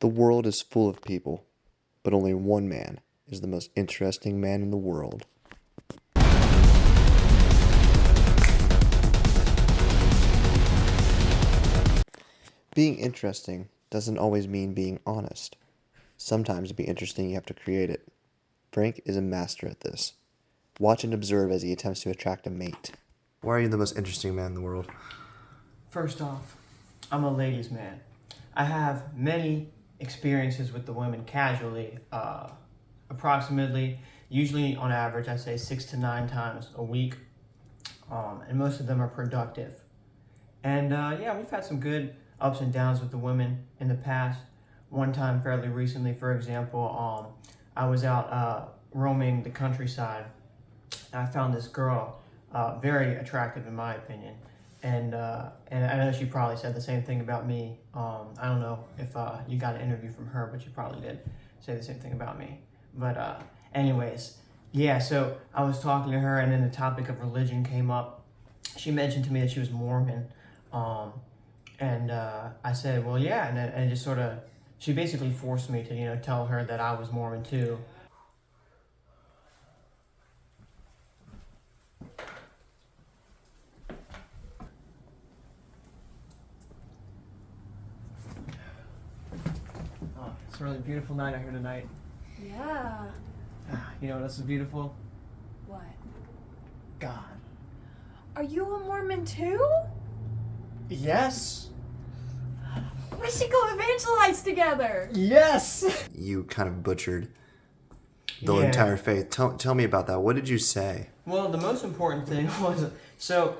The world is full of people, but only one man is the most interesting man in the world. Being interesting doesn't always mean being honest. Sometimes to be interesting, you have to create it. Frank is a master at this. Watch and observe as he attempts to attract a mate. Why are you the most interesting man in the world? First off, I'm a ladies' man. I have many experiences with the women casually, approximately, usually on average, I say 6 to 9 times a week, and most of them are productive. And yeah, we've had some good ups and downs with the women in the past. One time, fairly recently, for example, I was out roaming the countryside, and I found this girl, very attractive in my opinion. And I know she probably said the same thing about me. I don't know if you got an interview from her, but you probably did say the same thing about me. But anyways, yeah, so I was talking to her, and then the topic of religion came up. She mentioned to me that she was Mormon. And I said, well, yeah, and it just sort of, she basically forced me to, tell her that I was Mormon too. Oh, it's a really beautiful night out here tonight. Yeah. You know what else is beautiful? What? God. Are you a Mormon too? Yes. We should go evangelize together. Yes. You kind of butchered the Yeah. entire faith. Tell me about that. What did you say? Well, the most important thing was, so,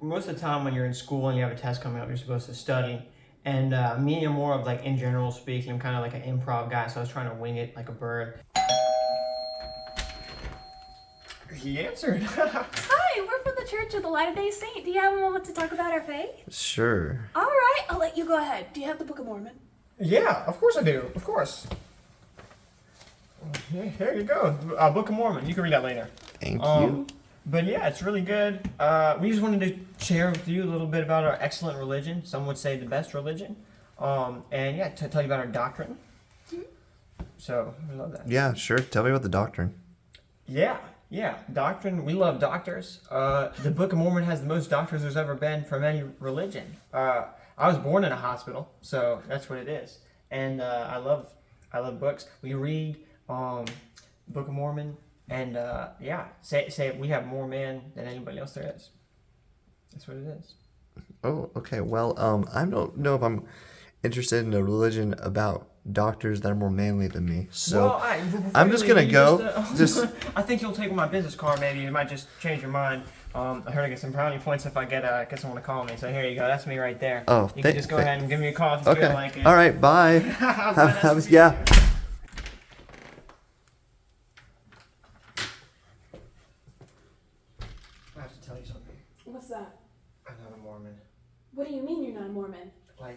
most of the time when you're in school and you have a test coming up, you're supposed to study. And me, I'm more of like, in general speaking, I'm kind of like an improv guy, so I was trying to wing it like a bird. He answered. Hi, we're from the Church of the Latter-day Saint. Do you have a moment to talk about our faith? Sure. All right, I'll let you go ahead. Do you have the Book of Mormon? Yeah, of course I do. Of course. Here you go. Book of Mormon. You can read that later. Thank you. But yeah, it's really good. We just wanted to share with you a little bit about our excellent religion. Some would say the best religion. And yeah, to tell you about our doctrine. So, we love that. Yeah, sure. Tell me about the doctrine. Yeah, doctrine. We love doctors. The Book of Mormon has the most doctors there's ever been from any religion. I was born in a hospital, so that's what it is. And I love books. We read Book of Mormon, and yeah, say we have more man than anybody else there is. That's what it is. Oh, okay. Well, I don't know if I'm interested in a religion about doctors that are more manly than me. So well, I'm just gonna go. I think you'll take my business card. Maybe you might just change your mind. I heard I get some brownie points if I get someone to call me. So here you go. That's me right there. Oh, you can just go ahead and give me a call if you feel like it. All right. Bye. Yeah. I have to tell you something. What's that? I'm not a Mormon. What do you mean you're not a Mormon? Like,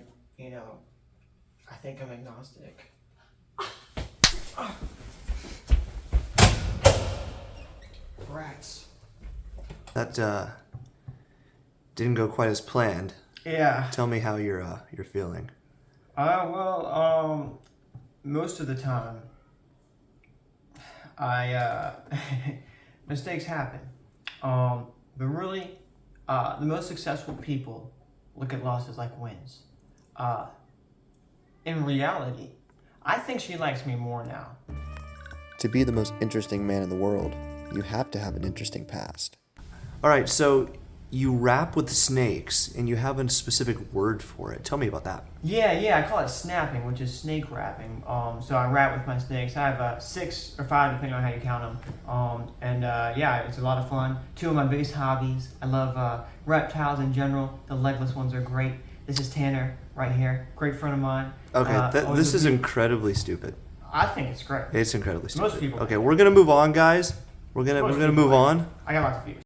I think I'm agnostic. Rats. That didn't go quite as planned. Yeah. Tell me how you're feeling. Most of the time, mistakes happen. But really, the most successful people look at losses like wins. In reality, I think she likes me more now. To be the most interesting man in the world, you have to have an interesting past. All right, so you rap with snakes, and you have a specific word for it. Tell me about that. Yeah, I call it snapping, which is snake rapping. So I rap with my snakes. I have 6 or 5, depending on how you count them. Yeah, it's a lot of fun. 2 of my biggest hobbies. I love reptiles in general. The legless ones are great. This is Tanner right here, great friend of mine. Okay, this is incredibly stupid. I think it's great. It's incredibly stupid. Most people. Okay, we're gonna move on, guys. We're gonna move on. I got lots of views.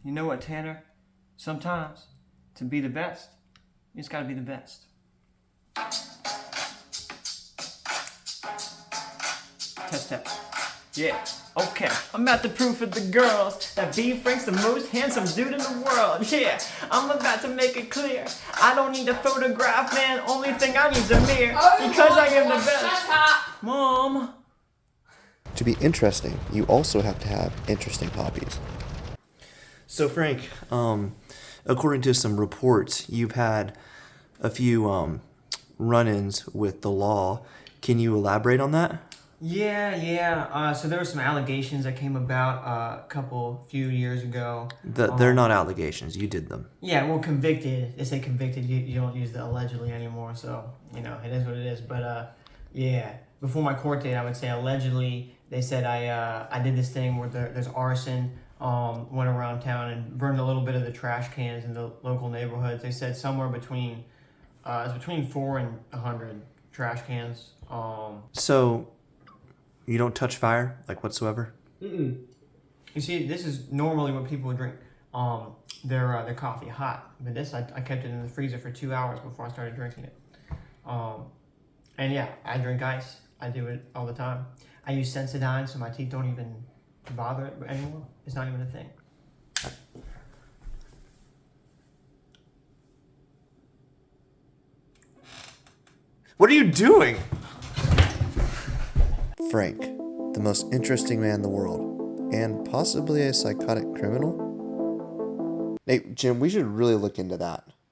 You know what, Tanner? Sometimes, to be the best, you just gotta be the best. Test. Yeah. Okay, I'm about to prove for the girls that B. Frank's the most handsome dude in the world. Yeah, I'm about to make it clear. I don't need a photograph, man. Only thing I need's a mirror. Because I am the best. Shut up. Mom. To be interesting, you also have to have interesting hobbies. So Frank, according to some reports, you've had a few run-ins with the law. Can you elaborate on that? Yeah. So there were some allegations that came about few years ago. They're not allegations. You did them. Yeah, well, convicted. They say convicted. You don't use the allegedly anymore, so it is what it is. But yeah, before my court date, I would say allegedly. They said I did this thing where there's arson. Went around town and burned a little bit of the trash cans in the local neighborhoods. They said somewhere between it's between 4 and 100 trash cans. So you don't touch fire, like whatsoever? You see, this is normally what people would drink. Their coffee hot, but this I kept it in the freezer for 2 hours before I started drinking it. And yeah, I drink ice. I do it all the time. I use Sensodyne so my teeth don't even bother it anymore. It's not even a thing. What are you doing? Frank, the most interesting man in the world, and possibly a psychotic criminal? Hey, Jim, we should really look into that.